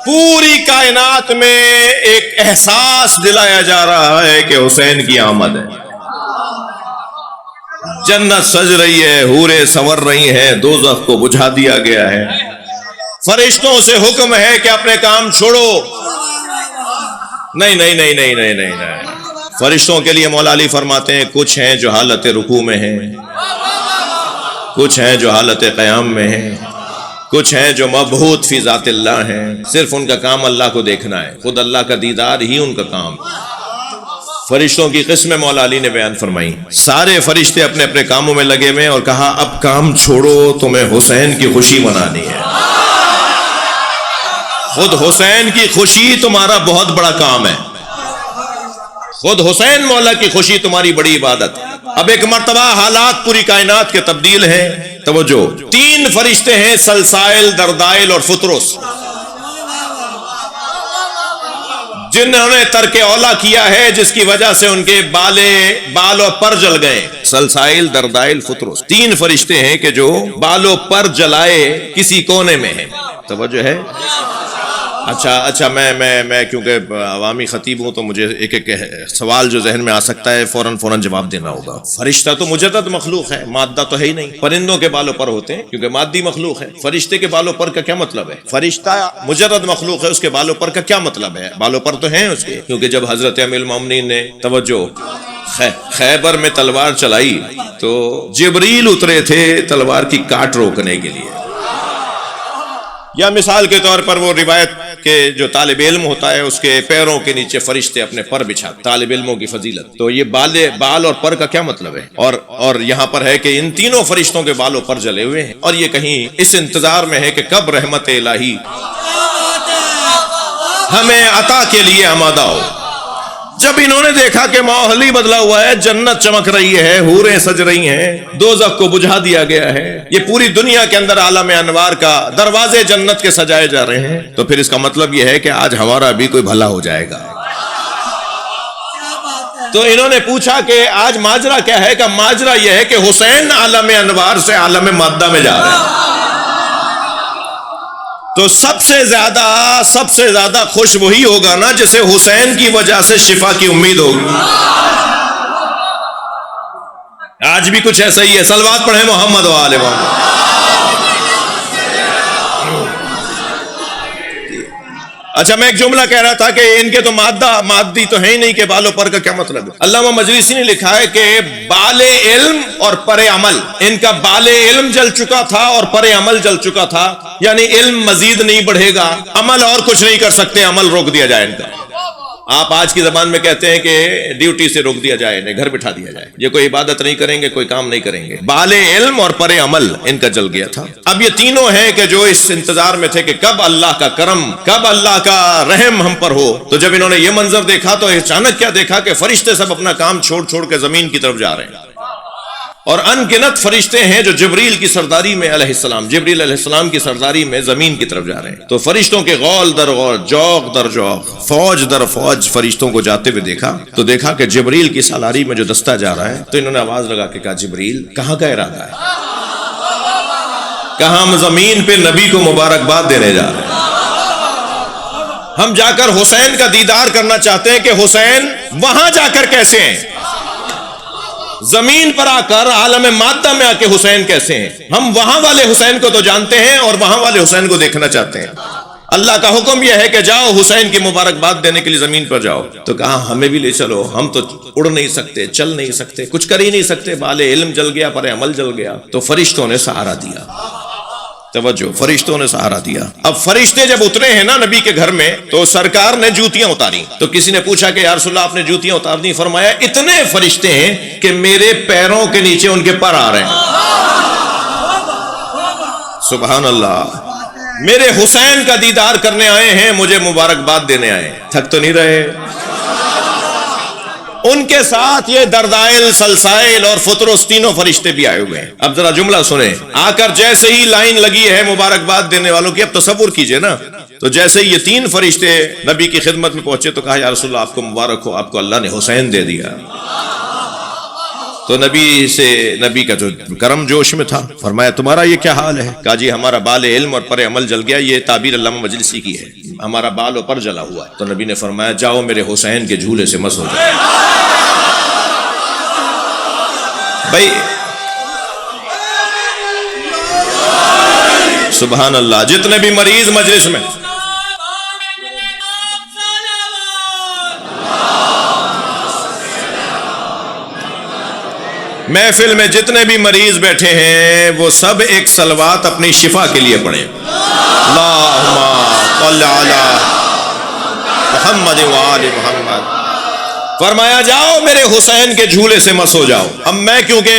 پوری کائنات میں ایک احساس دلایا جا رہا ہے کہ حسین کی آمد ہے، جنت سج رہی ہے، حوریں سنور رہی ہیں، دوزخ کو بجھا دیا گیا ہے، فرشتوں سے حکم ہے کہ اپنے کام چھوڑو۔ نہیں نہیں نہیں نہیں نہیں نہیں نہیں، فرشتوں کے لیے مولا علی فرماتے ہیں کچھ ہیں جو حالت رکوع میں ہیں، کچھ ہیں جو حالت قیام میں ہیں، کچھ ہیں جو مبہوت فی ذات اللہ ہیں، صرف ان کا کام اللہ کو دیکھنا ہے، خود اللہ کا دیدار ہی ان کا کام۔ فرشتوں کی قسمیں مولا علی نے بیان فرمائی، سارے فرشتے اپنے اپنے کاموں میں لگے ہوئے اور کہا اب کام چھوڑو، تمہیں حسین کی خوشی منانی ہے، خود حسین کی خوشی تمہارا بہت بڑا کام ہے، خود حسین مولا کی خوشی تمہاری بڑی عبادت ہے۔ اب ایک مرتبہ حالات پوری کائنات کے تبدیل ہیں، توجہ، 3 فرشتے ہیں، سلسائل، دردائل اور فطرس، جنہوں نے ترک اولا کیا ہے، جس کی وجہ سے ان کے بال اور پر جل گئے۔ سلسائل، دردائل، فطرس، 3 فرشتے ہیں کہ جو بال و پر جلائے کسی کونے میں ہیں، توجہ ہے۔ اچھا میں کیونکہ عوامی خطیب ہوں تو مجھے ایک ایک سوال جو ذہن میں آ سکتا ہے فوراً جواب دینا ہوگا۔ فرشتہ تو مجرد مخلوق ہے، مادہ تو ہے ہی نہیں، پرندوں کے بالوں پر ہوتے ہیں کیونکہ مادی مخلوق ہے، فرشتے کے بالوں پر کا کیا مطلب ہے؟ فرشتہ مجرد مخلوق ہے، اس کے بالوں پر کا کیا مطلب ہے؟ بالوں پر تو ہیں اس کے، کیونکہ جب حضرت امیر المومنین نے توجہ خیبر میں تلوار چلائی تو جبریل اترے تھے تلوار کی کاٹ روکنے کے لیے۔ یا مثال کے طور پر وہ روایت کہ جو طالب علم ہوتا ہے اس کے پیروں کے نیچے فرشتے اپنے پر بچھاتے، طالب علموں کی فضیلت۔ تو یہ بال اور پر کا کیا مطلب ہے؟ اور یہاں پر ہے کہ ان تینوں فرشتوں کے بالوں پر جلے ہوئے ہیں، اور یہ کہیں اس انتظار میں ہے کہ کب رحمت الہی ہمیں عطا کے لیے آمادہ ہو۔ جب انہوں نے دیکھا کہ ماحول ہی بدلا ہوا ہے، جنت چمک رہی ہے، حوریں سج رہی ہیں، دوزخ کو بجھا دیا گیا ہے، یہ پوری دنیا کے اندر عالم انوار کا دروازے جنت کے سجائے جا رہے ہیں، تو پھر اس کا مطلب یہ ہے کہ آج ہمارا بھی کوئی بھلا ہو جائے گا۔ تو انہوں نے پوچھا کہ آج ماجرا کیا ہے؟ کہ ماجرا یہ ہے کہ حسین عالم انوار سے عالم مادہ میں جا رہے ہیں۔ تو سب سے زیادہ خوش وہی ہوگا نا جسے حسین کی وجہ سے شفا کی امید ہوگی۔ آج بھی کچھ ایسا ہی ہے، صلوات پڑھیں محمد و آل محمد۔ اچھا میں ایک جملہ کہہ رہا تھا کہ ان کے تو مادی تو ہے ہی نہیں، کہ بالوں پر کا کیا مطلب ہے؟ علامہ مجلسی نے لکھا ہے کہ بال علم اور پر عمل، ان کا بال علم جل چکا تھا اور پر عمل جل چکا تھا، یعنی علم مزید نہیں بڑھے گا، عمل اور کچھ نہیں کر سکتے، عمل روک دیا جائے ان کا۔ آپ آج کی زبان میں کہتے ہیں کہ ڈیوٹی سے روک دیا جائے، انہیں گھر بٹھا دیا جائے، یہ کوئی عبادت نہیں کریں گے، کوئی کام نہیں کریں گے۔ بال علم اور پر عمل ان کا جل گیا تھا۔ اب یہ تینوں ہیں کہ جو اس انتظار میں تھے کہ کب اللہ کا کرم، کب اللہ کا رحم ہم پر ہو۔ تو جب انہوں نے یہ منظر دیکھا تو اچانک کیا دیکھا کہ فرشتے سب اپنا کام چھوڑ کے زمین کی طرف جا رہے ہیں، اور ان گنت فرشتے ہیں جو جبریل کی سرداری میں جبریل علیہ السلام کی سرداری میں زمین کی طرف جا رہے ہیں۔ تو فرشتوں کے غول در غول، جوق در جوق، فوج در فوج فرشتوں کو جاتے ہوئے دیکھا، تو دیکھا کہ جبریل کی سالاری میں جو دستہ جا رہا ہے، تو انہوں نے آواز لگا کے کہا جبریل کہاں کا ارادہ ہے؟ کہا ہم زمین پہ نبی کو مبارکباد دینے جا رہے ہیں، ہم جا کر حسین کا دیدار کرنا چاہتے ہیں کہ حسین وہاں جا کر کیسے ہیں، زمین پر آ کر عالم مادہ میں آ کے حسین کیسے ہیں۔ ہم وہاں والے حسین کو تو جانتے ہیں اور وہاں والے حسین کو دیکھنا چاہتے ہیں۔ اللہ کا حکم یہ ہے کہ جاؤ حسین کی مبارکباد دینے کے لیے زمین پر جاؤ۔ تو کہا ہمیں بھی لے چلو، ہم تو اڑ نہیں سکتے، چل نہیں سکتے، کچھ کر ہی نہیں سکتے، بال علم جل گیا، پر عمل جل گیا۔ تو فرشتوں نے سہارا دیا، توجہ، فرشتوں نے سہارا دیا۔ اب فرشتے جب اترے ہیں نا نبی کے گھر میں، تو سرکار نے جوتیاں اتاری۔ تو کسی نے پوچھا کہ یا رسول اللہ آپ نے جوتیاں اتار دی؟ فرمایا اتنے فرشتے ہیں کہ میرے پیروں کے نیچے ان کے پر آ رہے ہیں۔ سبحان اللہ، میرے حسین کا دیدار کرنے آئے ہیں، مجھے مبارکباد دینے آئے ہیں، تھک تو نہیں رہے؟ ان کے ساتھ یہ دردائل، سلسائل اور فطرس تینوں فرشتے بھی آئے ہوئے ہیں۔ اب ذرا جملہ سنیں، آ کر جیسے ہی لائن لگی ہے مبارکباد دینے والوں کی، اب تصور کیجئے نا، تو جیسے ہی یہ 3 فرشتے نبی کی خدمت میں پہنچے تو کہا یا رسول اللہ آپ کو مبارک ہو، آپ کو اللہ نے حسین دے دیا۔ تو نبی کا جو کرم جوش میں تھا، فرمایا تمہارا یہ کیا حال ہے؟ کہا جی ہمارا بال علم اور پر عمل جل گیا. یہ تعبیر علامہ مجلسی کی ہے، ہمارا بال و پر جلا ہوا ہے. تو نبی نے فرمایا جاؤ میرے حسین کے جھولے سے مس ہو جاؤ. بھائی سبحان اللہ، جتنے بھی مریض مجلس میں محفل میں جتنے بھی مریض بیٹھے ہیں وہ سب ایک صلوات اپنی شفا کے لیے پڑھیں. اللہم صل علی محمد وآل محمد. فرمایا جاؤ میرے حسین کے جھولے سے مس ہو جاؤ. اب میں کیونکہ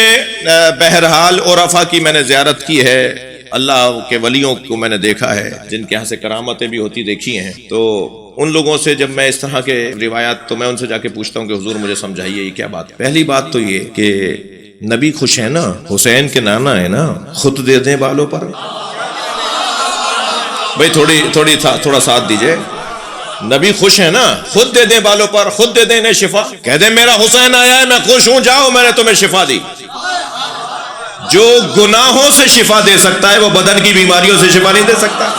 بہرحال عرفہ کی میں نے زیارت کی ہے، اللہ کے ولیوں کو میں نے دیکھا ہے جن کے ہاں سے کرامتیں بھی ہوتی دیکھی ہیں، تو ان لوگوں سے جب میں اس طرح کے روایات تو میں ان سے جا کے پوچھتا ہوں کہ حضور مجھے سمجھائیے یہ کیا بات ہے. پہلی بات تو یہ کہ نبی خوش ہے نا، حسین کے نانا ہے نا، خود دے دیں بالوں پر. بھئی تھوڑا ساتھ دیجئے. نبی خوش ہے نا، خود دے دیں بالوں پر، خود دے دیں انہیں شفا. کہہ دیں میرا حسین آیا ہے میں خوش ہوں، جاؤ میں نے تمہیں شفا دی. جو گناہوں سے شفا دے سکتا ہے وہ بدن کی بیماریوں سے شفا نہیں دے سکتا.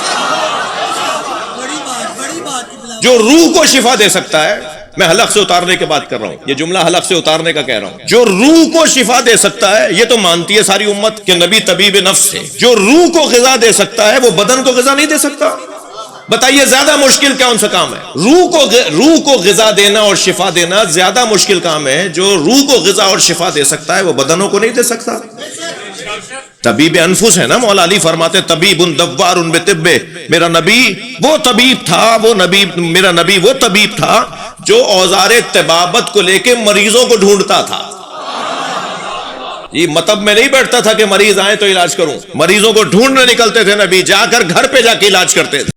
جو روح کو شفا دے سکتا ہے، میں حلق سے اتارنے کی بات کر رہا ہوں، یہ جملہ حلق سے اتارنے کا کہہ رہا ہوں، جو روح کو شفا دے سکتا ہے، یہ تو مانتی ہے ساری امت کہ نبی طبیب نفس ہے. جو روح کو غذا دے سکتا ہے وہ بدن کو غذا نہیں دے سکتا. بتائیے زیادہ مشکل کون سا کام ہے؟ روح کو غذا دینا اور شفا دینا زیادہ مشکل کام ہے. جو روح کو غذا اور شفا دے سکتا ہے وہ بدنوں کو نہیں دے سکتا. طبیب انفس ہے نا، مولا علی فرماتے طبیب دوار بطب. میرا نبی وہ طبیب تھا، میرا نبی وہ طبیب تھا جو اوزار طبابت کو لے کے مریضوں کو ڈھونڈتا تھا. یہ مطب میں نہیں بیٹھتا تھا کہ مریض آئے تو علاج کروں، مریضوں کو ڈھونڈنے نکلتے تھے نبی، جا کر گھر پہ جا کے علاج کرتے تھے.